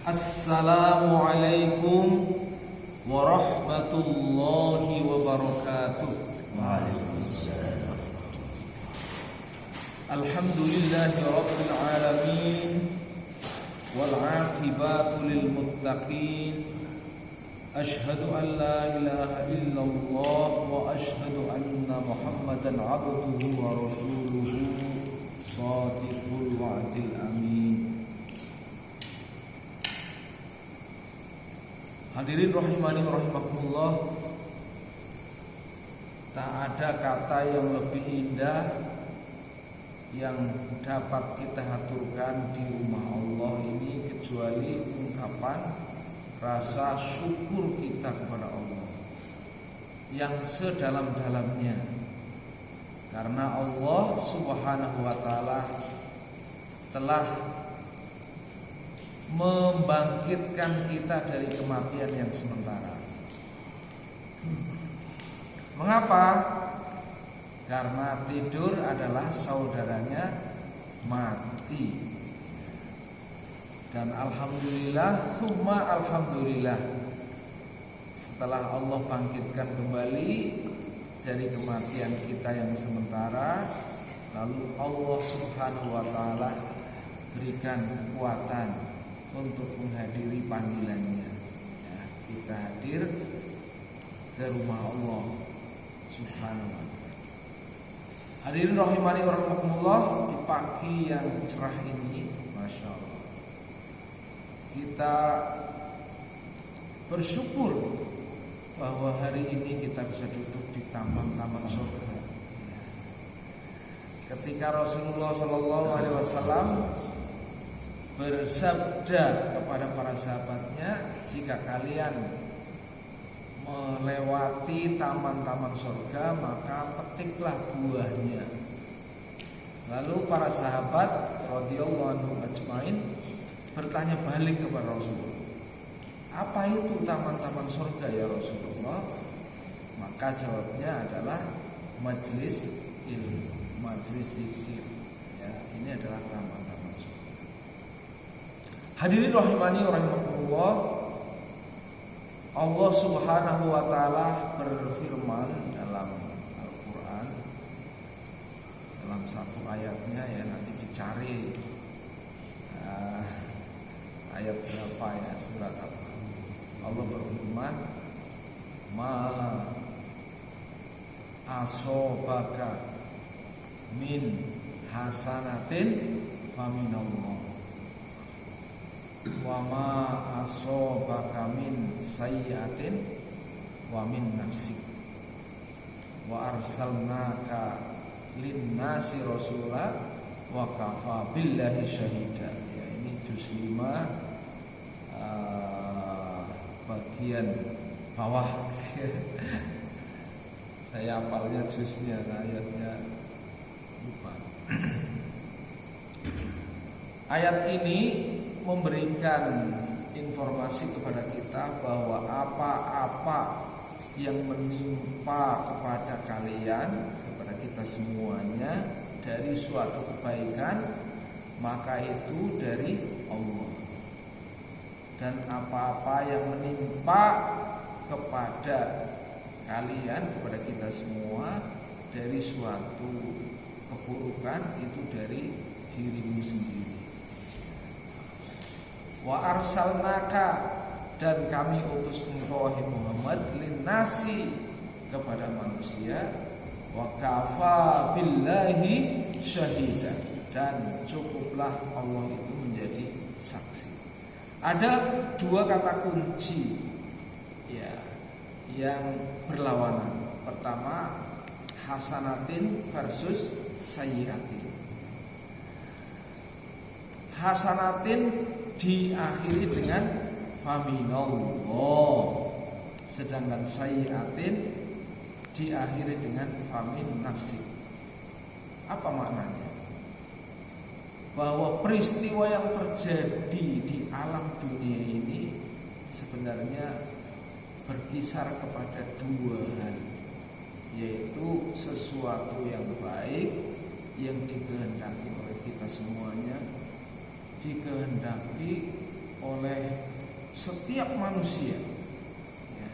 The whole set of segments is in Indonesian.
Assalamualaikum warahmatullahi wabarakatuh. Waalaikumsalam. Alhamdulillahi rabbil alamin wal 'aqibatu lil muttaqin. Asyhadu an la ilaha illallah wa asyhadu anna Muhammadan 'abduhu wa rasuluhu shadiqul wa'dil amin. Hadirin rahimani rahimakumullah, tak ada kata yang lebih indah yang dapat kita haturkan di rumah Allah ini kecuali ungkapan rasa syukur kita kepada Allah yang sedalam-dalamnya, karena Allah Subhanahu wa ta'ala telah membangkitkan kita dari kematian yang sementara. Mengapa? Karena tidur adalah saudaranya mati. Dan alhamdulillah, summa alhamdulillah, setelah Allah bangkitkan kembali dari kematian kita yang sementara, lalu Allah Subhanahu wa ta'ala berikan kekuatan untuk menghadiri panggilannya. Ya, kita hadir ke rumah Allah Subhanahu wa ta'ala. Hadirin rahimani wa rahmatullah, di pagi yang cerah ini, Masya Allah, kita bersyukur bahwa hari ini kita bisa duduk di taman-taman surga. Ketika Rasulullah SAW bersabda kepada para sahabatnya, jika kalian melewati taman-taman surga, maka petiklah buahnya. Lalu para sahabat radhiyallahu anhum ajmain bertanya balik kepada Rasulullah, apa itu taman-taman surga ya Rasulullah? Maka jawabnya adalah majlis ilmu, majlis dzikir. Ya, ini adalah taman-taman surga. Hadirin rahimani rahimakumullah, Allah Subhanahu wa ta'ala berfirman dalam Al-Quran, dalam satu ayatnya, ya nanti dicari ayat berapa ya, surat apa. Allah berfirman, ma asobaka min hasanatin faminallah wa ma asobaka min sayyiatin wa min nafsik wa arsalnaka linnasi rasula wa kafa billahi syahida. Ya, ini juz 5 bagian bawah. Saya hafalnya juznya, ayatnya lupa. Ayat ini memberikan informasi kepada kita bahwa apa-apa yang menimpa kepada kalian, kepada kita semuanya, dari suatu kebaikan, maka itu dari Allah. Dan apa-apa yang menimpa kepada kalian, kepada kita semua, dari suatu keburukan, itu dari dirimu sendiri. Wa arsalnaka, dan kami utus engkau wahai Muhammad, linnasi, kepada manusia, wa kafa billahi syahida, dan cukuplah Allah itu menjadi saksi. Ada dua kata kunci ya yang berlawanan. Pertama, hasanatin versus sayyiatin. Hasanatin diakhiri dengan faminallah, sedangkan sayyiatin diakhiri dengan famin nafsi. Apa maknanya? Bahwa peristiwa yang terjadi di alam dunia ini sebenarnya berkisar kepada dua hal, yaitu sesuatu yang baik yang dikehendaki oleh kita semuanya, dikehendaki oleh setiap manusia ya.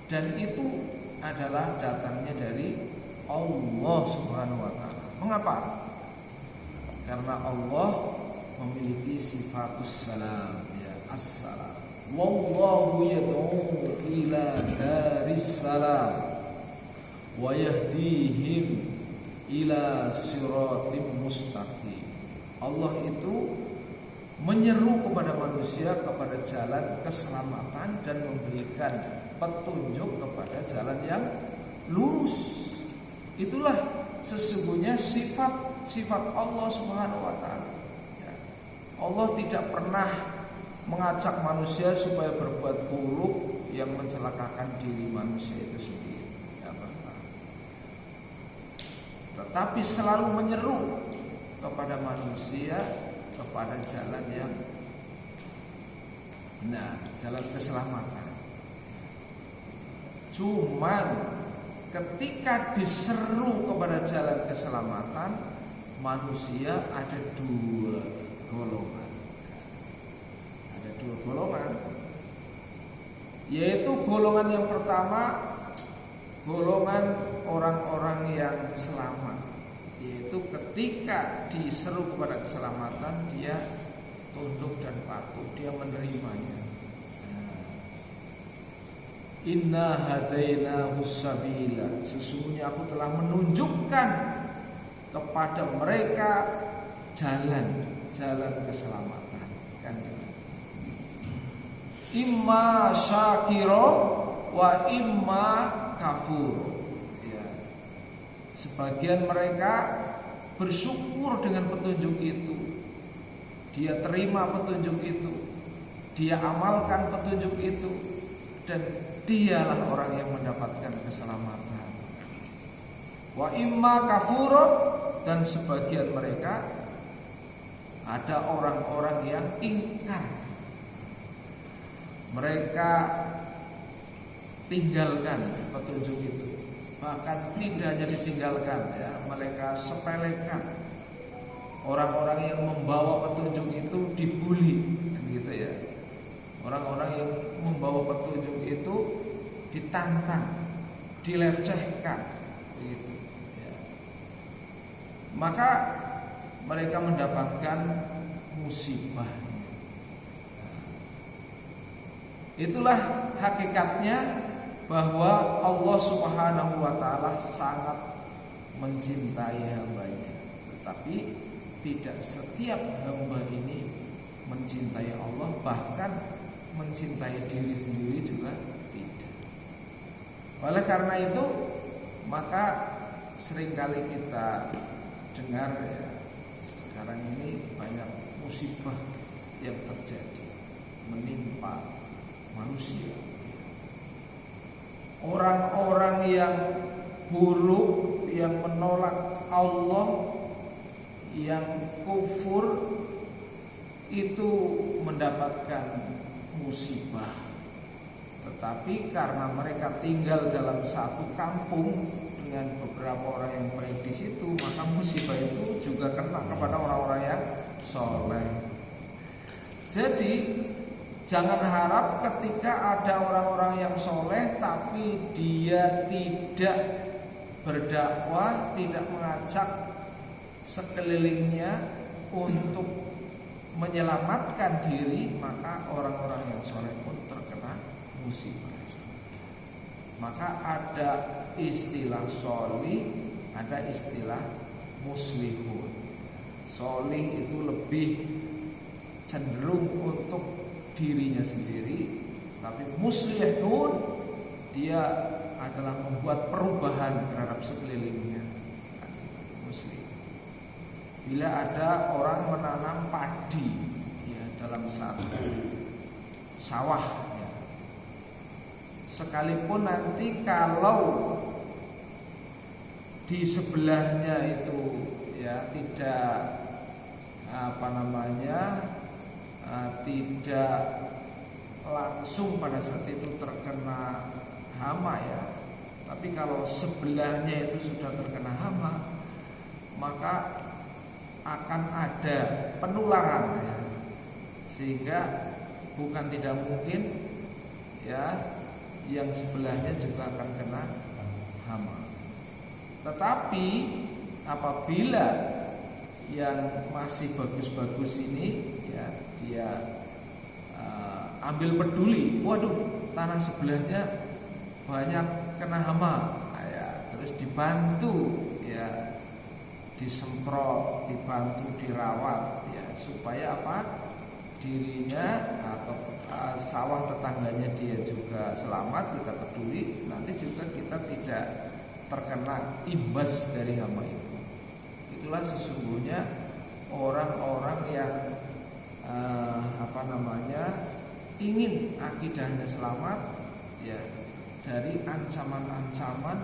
Dan itu adalah datangnya dari Allah Subhanahu wa ta'ala. Mengapa? Karena Allah memiliki sifatus salam ya, assalam. Wallahu yad'u ila daris salam wa yahdihim ila siratim mustaqim. Allah itu menyeru kepada manusia kepada jalan keselamatan dan memberikan petunjuk kepada jalan yang lurus. Itulah sesungguhnya sifat Allah Subhanahu wa ta'ala ya. Allah tidak pernah mengajak manusia supaya berbuat buruk yang mencelakakan diri manusia itu sendiri, tidak pernah. Tetapi selalu menyeru kepada manusia kepada jalan yang benar, jalan keselamatan. Cuman ketika diseru kepada jalan keselamatan, manusia ada dua golongan. Ada dua golongan, yaitu golongan yang pertama, golongan orang-orang yang selamat, yaitu ketika diseru kepada keselamatan dia tunduk dan patuh, dia menerimanya. Inna hadainahu sabila, sesungguhnya aku telah menunjukkan kepada mereka jalan keselamatan kan. Imma syakiro wa imma kafur ya. Sebagian mereka bersyukur dengan petunjuk itu, dia terima petunjuk itu, dia amalkan petunjuk itu, dan dialah orang yang mendapatkan keselamatan. Wa imma kafur, dan sebagian mereka ada orang-orang yang ingkar. Mereka tinggalkan petunjuk itu. Bahkan tidak hanya ditinggalkan ya, mereka sepelekan. Orang-orang yang membawa petunjuk itu dibully kan gitu ya. Orang-orang yang membawa petunjuk itu ditantang, dilecehkan gitu ya. Maka mereka mendapatkan musibah. Itulah hakikatnya bahwa Allah Subhanahu wa ta'ala sangat mencintai hambanya. Tetapi tidak setiap hamba ini mencintai Allah, bahkan mencintai diri sendiri juga tidak. Oleh karena itu, maka seringkali kita dengar ya, sekarang ini banyak musibah yang terjadi menimpa manusia. Orang-orang yang buruk, yang menolak Allah, yang kufur, itu mendapatkan musibah. Tetapi karena mereka tinggal dalam satu kampung dengan beberapa orang yang baik di situ, maka musibah itu juga kena kepada orang-orang yang soleh. Jadi jangan harap ketika ada orang-orang yang soleh tapi dia tidak berdakwah, tidak mengajak sekelilingnya untuk menyelamatkan diri, maka orang-orang yang soleh pun terkena musibah. Maka ada istilah solih, ada istilah muslihun. Solih itu lebih cenderung untuk dirinya sendiri, tapi muslihun dia adalah membuat perubahan terhadap sekelilingnya. Muslim. Bila ada orang menanam padi ya, dalam satu sawah ya, sekalipun nanti kalau di sebelahnya itu ya tidak tidak langsung pada saat itu terkena hama ya, tapi kalau sebelahnya itu sudah terkena hama, maka akan ada penularan ya. Sehingga bukan tidak mungkin ya yang sebelahnya juga akan kena hama. Tetapi apabila yang masih bagus-bagus ini ya dia ambil peduli, waduh tanah sebelahnya banyak kena hama, ya, terus dibantu ya, disemprot, dibantu dirawat ya, supaya apa, dirinya atau sawah tetangganya dia juga selamat, kita peduli, nanti juga kita tidak terkena imbas dari hama itu. Itulah sesungguhnya orang-orang yang ingin akidahnya selamat ya dari ancaman-ancaman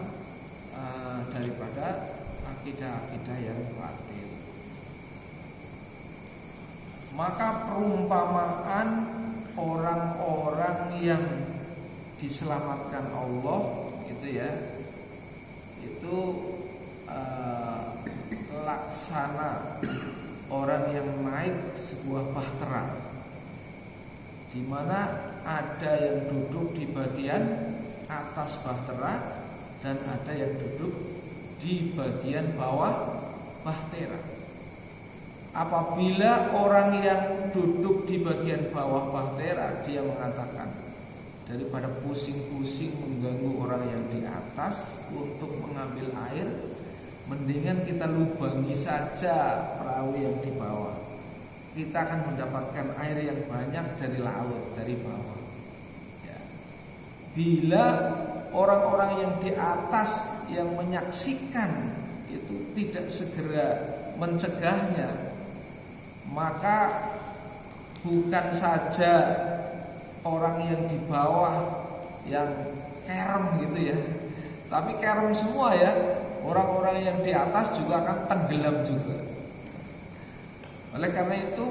daripada akidah-akidah yang batil. Maka perumpamaan orang-orang yang diselamatkan Allah itu ya, itu laksana orang yang naik sebuah bahtera, di mana ada yang duduk di bagian atas bahtera dan ada yang duduk di bagian bawah bahtera. Apabila orang yang duduk di bagian bawah bahtera dia mengatakan, daripada pusing-pusing mengganggu orang yang di atas untuk mengambil air, mendingan kita lubangi saja perahu yang di bawah. Kita akan mendapatkan air yang banyak dari laut, dari bawah ya. Bila orang-orang yang di atas yang menyaksikan itu tidak segera mencegahnya, maka bukan saja orang yang di bawah yang kerem gitu ya, tapi kerem semua ya, orang-orang yang di atas juga akan tenggelam juga. Oleh karena itu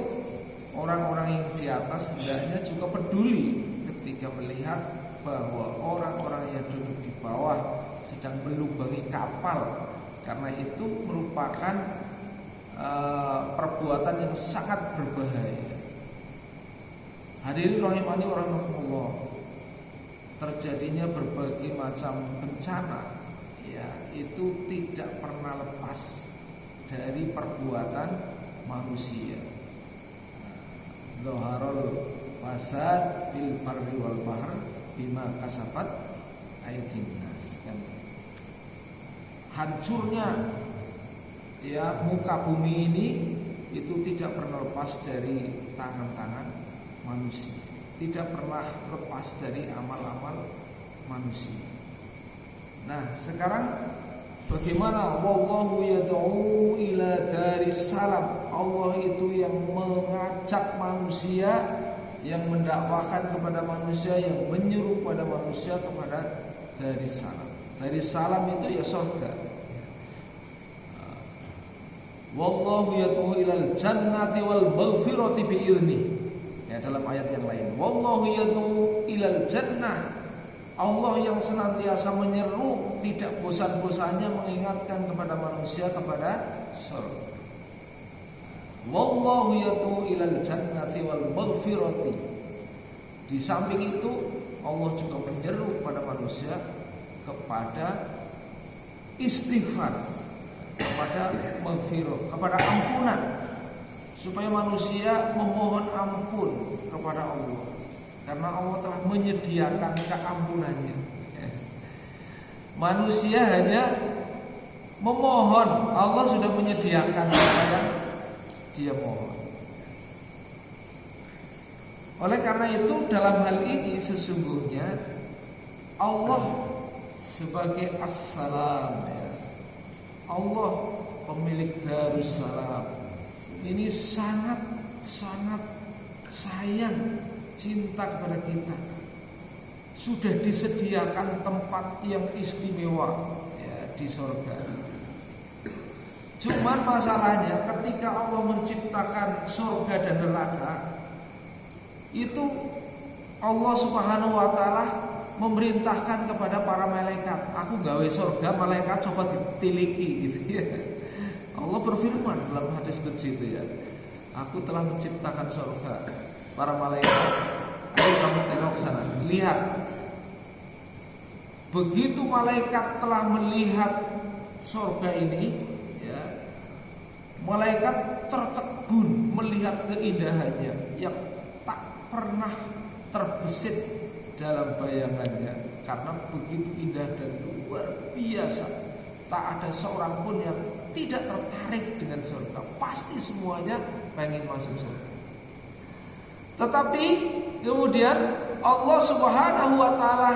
orang-orang yang di atas hendaknya juga peduli ketika melihat bahwa orang-orang yang duduk di bawah sedang melubangi kapal, karena itu merupakan perbuatan yang sangat berbahaya. Hadirin rahimani wa rahimakumullah, terjadinya berbagai macam bencana ya, itu tidak pernah lepas dari perbuatan manusia. Zaharul fasad fil barri wal bahr bima kasabat aydin nas. Hancurnya ya muka bumi ini itu tidak pernah lepas dari tangan-tangan manusia, tidak pernah lepas dari amal-amal manusia. Nah, sekarang bagaimana? Wallahu yad'u ila daris salam. Allah itu yang mengajak manusia, yang mendakwakan kepada manusia, yang menyuruh pada manusia kepada daris salam. Daris salam itu ya surga. Wallahu yad'u ilal jannati wal maghfirati bi'idznih. Ya, dalam ayat yang lain, wallahu yad'u ilal jannah. Allah yang senantiasa menyeru, tidak bosan-bosannya mengingatkan kepada manusia kepada surga. Wallahu yad'u ilal jannati wal maghfirati. Di samping itu Allah juga menyeru kepada manusia kepada istighfar, kepada maghfirah, kepada ampunan, supaya manusia memohon ampun kepada Allah, karena Allah telah menyediakan keampunannya. Manusia hanya memohon, Allah sudah menyediakan apa yang dia mohon. Oleh karena itu dalam hal ini sesungguhnya Allah sebagai As-Salam ya, Allah pemilik Darussalam ini sangat sayang, cinta kepada kita. Sudah disediakan tempat yang istimewa ya, di surga. Cuman masalahnya ketika Allah menciptakan surga dan neraka, itu Allah Subhanahu wa taala memerintahkan kepada para malaikat, aku gawe surga, malaikat coba ditiliki gitu ya. Allah berfirman dalam hadis qudsi itu ya, aku telah menciptakan surga, para malaikat, ayo kamu tengok sana, lihat. Begitu malaikat telah melihat surga ini, ya, malaikat tertegun melihat keindahannya yang tak pernah terbesit dalam bayangannya, karena begitu indah dan luar biasa. Tak ada seorang pun yang tidak tertarik dengan surga. Pasti semuanya pengen masuk surga. Tetapi kemudian Allah Subhanahu wa ta'ala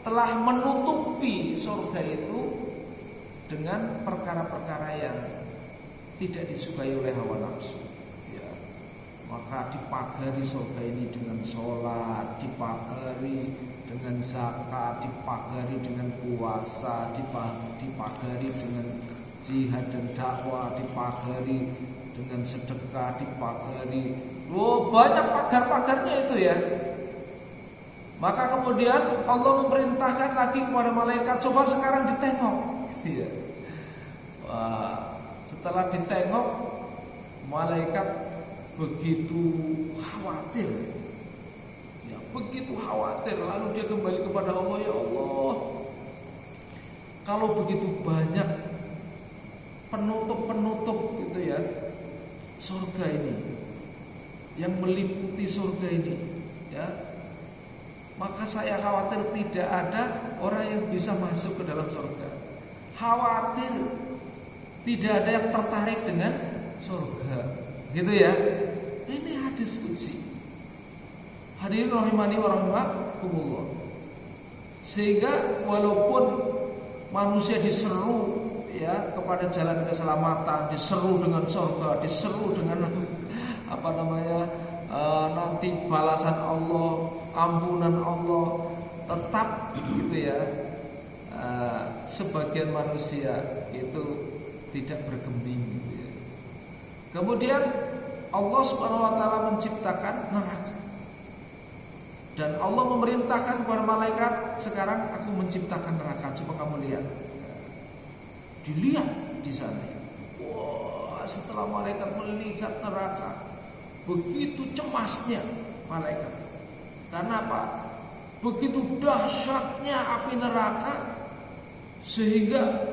telah menutupi surga itu dengan perkara-perkara yang tidak disukai oleh hawa nafsu, ya. Maka dipagari surga ini dengan sholat, dipagari dengan zakat, dipagari dengan puasa, dipagari dengan jihad dan dakwah, dipagari dengan sedekah, dipagari. Banyak pagar-pagarnya itu ya. Maka kemudian Allah memerintahkan lagi kepada malaikat, coba sekarang ditengok, gitu ya. Setelah ditengok, malaikat begitu khawatir, ya, begitu khawatir. Lalu dia kembali kepada Allah, ya Allah, kalau begitu banyak penutup-penutup gitu ya surga ini, yang meliputi surga ini, ya, maka saya khawatir tidak ada orang yang bisa masuk ke dalam surga. Khawatir tidak ada yang tertarik dengan surga, gitu ya. Ini hadis qudsi. Hadirin rahimani wa rahimakumullah. Sehingga walaupun manusia diseru, ya, kepada jalan keselamatan, diseru dengan surga, diseru dengan nanti balasan Allah, ampunan Allah, tetap gitu ya, sebagian manusia itu tidak bergeming gitu ya. Kemudian Allah Subhanahu wa ta'ala menciptakan neraka, dan Allah memerintahkan kepada malaikat, sekarang aku menciptakan neraka, coba kamu lihat. Dilihat di sana. Wah, setelah malaikat melihat neraka, begitu cemasnya malaikat. Karena apa? Begitu dahsyatnya api neraka, sehingga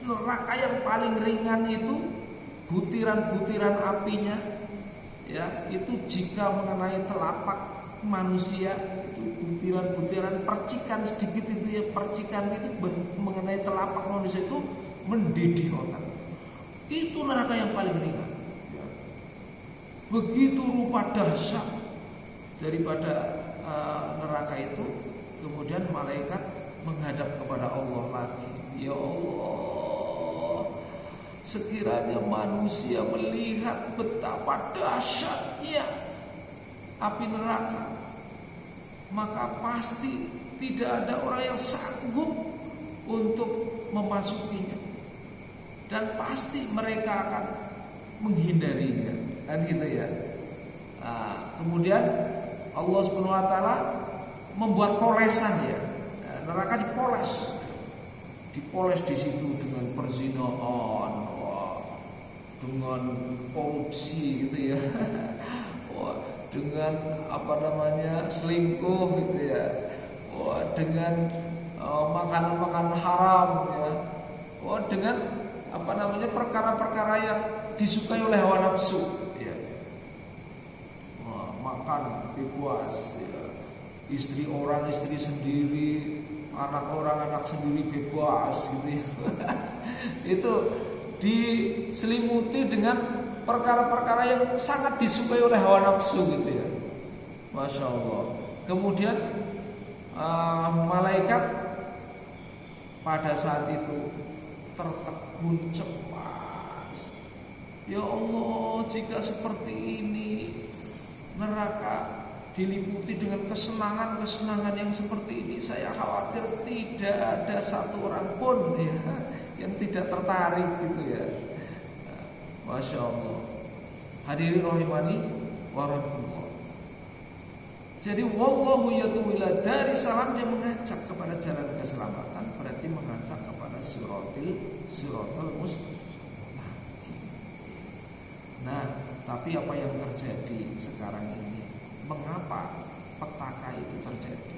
neraka yang paling ringan itu butiran-butiran apinya, ya, itu jika mengenai telapak manusia, itu butiran-butiran percikan sedikit itu ya, percikan itu mengenai telapak manusia itu mendidih otak. Itu neraka yang paling ringan, ya. Begitu rupa dahsyat daripada neraka itu. Kemudian malaikat menghadap kepada Allah lagi, ya Allah, sekiranya manusia melihat betapa dahsyatnya api neraka, maka pasti tidak ada orang yang sanggup untuk memasukinya, dan pasti mereka akan menghindarinya, kan gitu ya. Kemudian Allah Subhanahu wa ta'ala membuat polesan ya. Neraka dipoles di situ dengan perzinahan, dengan korupsi gitu ya. Dengan selingkuh gitu ya. Dengan makanan-makanan haram ya. Dengan perkara-perkara yang disukai oleh hawa nafsu ya. Makan bebas ya. Istri orang istri sendiri, anak orang anak sendiri bebas gitu ya. Itu diselimuti dengan perkara-perkara yang sangat disukai oleh hawa nafsu gitu ya. Masya Allah. Kemudian malaikat pada saat itu tertegun cemas. Ya Allah, jika seperti ini neraka diliputi dengan kesenangan-kesenangan yang seperti ini, saya khawatir tidak ada satu orang pun ya yang tidak tertarik gitu ya. Masya Allah. Hadirin rahimani wa rahimakumullah. Jadi wallahu yad'u ila dari salam, dia mengajak kepada jalan keselamatan, berarti mengajak kepada siratal mustaqim. Nah, Tapi apa yang terjadi sekarang ini? Mengapa petaka itu terjadi?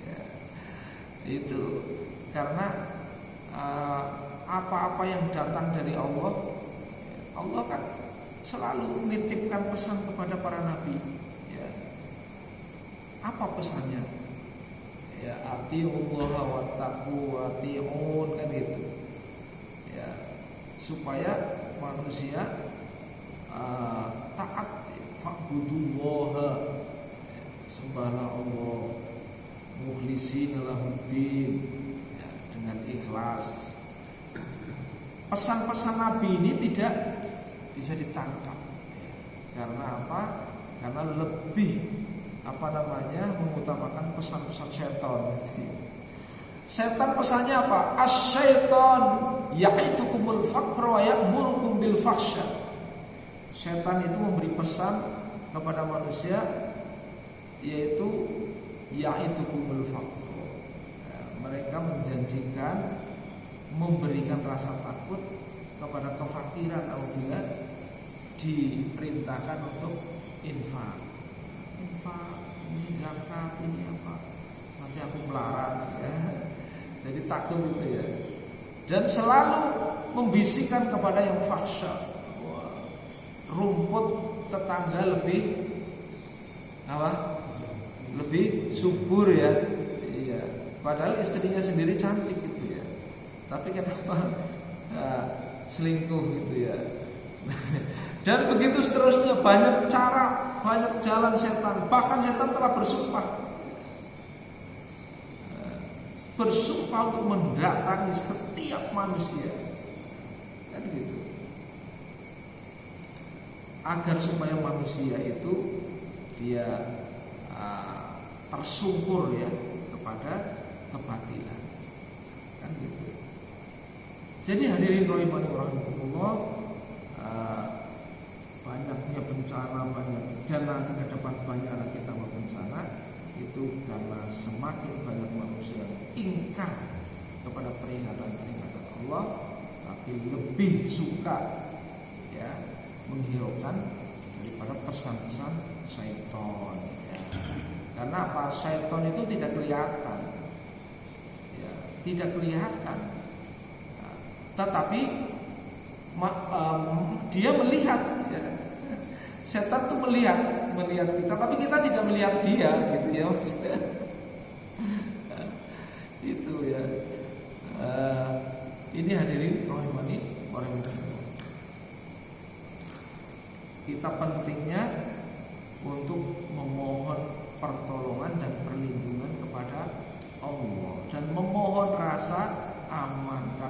Ya, itu karena apa-apa yang datang dari Allah, Allah kan selalu menitipkan pesan kepada para nabi. Ya. Apa pesannya? Ya, atiullaha wattaqu wati'un, kan gitu. Ya, supaya manusia taat, fa'budullaha, sembahlah Allah, mukhlishina lahuddin, ya, dengan ikhlas. Pesan-pesan Nabi ini tidak bisa ditangkap. Karena apa? Karena lebih mengutamakan pesan-pesan setan. Setan pesannya apa? Asy-syaitan ya'idukumul faqra wa ya'murukum bil fahsya. Setan itu memberi pesan kepada manusia, yaitu ya'idukumul faqra. Ya, mereka menjanjikan memberikan rasa takut kepada kefakiran apabila diperintahkan untuk infak, ini zakat, ini apa, nanti aku melarang, ya. Jadi takut itu ya. Dan selalu membisikkan kepada yang fahsya. Rumput tetangga lebih subur ya. Iya. Padahal istrinya sendiri cantik gitu ya. Tapi kenapa selingkuh gitu ya. Dan begitu seterusnya, banyak cara, banyak jalan setan. Bahkan setan telah bersumpah untuk mendatangi setiap manusia, kan gitu, agar supaya manusia itu dia tersungkur ya kepada kebatilan, kan gitu. Jadi hadirin rahimani rahimakumullah, banyaknya bencana, dan nanti ke depan banyak lagi tambah bencana, itu karena semakin banyak manusia ingkar kepada peringatan-peringatan Allah, tapi lebih suka ya menghiraukan daripada pesan-pesan syaitan ya. Karena apa? Syaitan itu tidak kelihatan ya, tidak kelihatan ya, tetapi dia melihat ya. Setan tuh melihat kita, tapi kita tidak melihat dia, gitu ya maksudnya. Itu ya. Ini hadirin rahimani wa rahimakumullah. Kita pentingnya untuk memohon pertolongan dan perlindungan kepada Allah dan memohon rasa aman.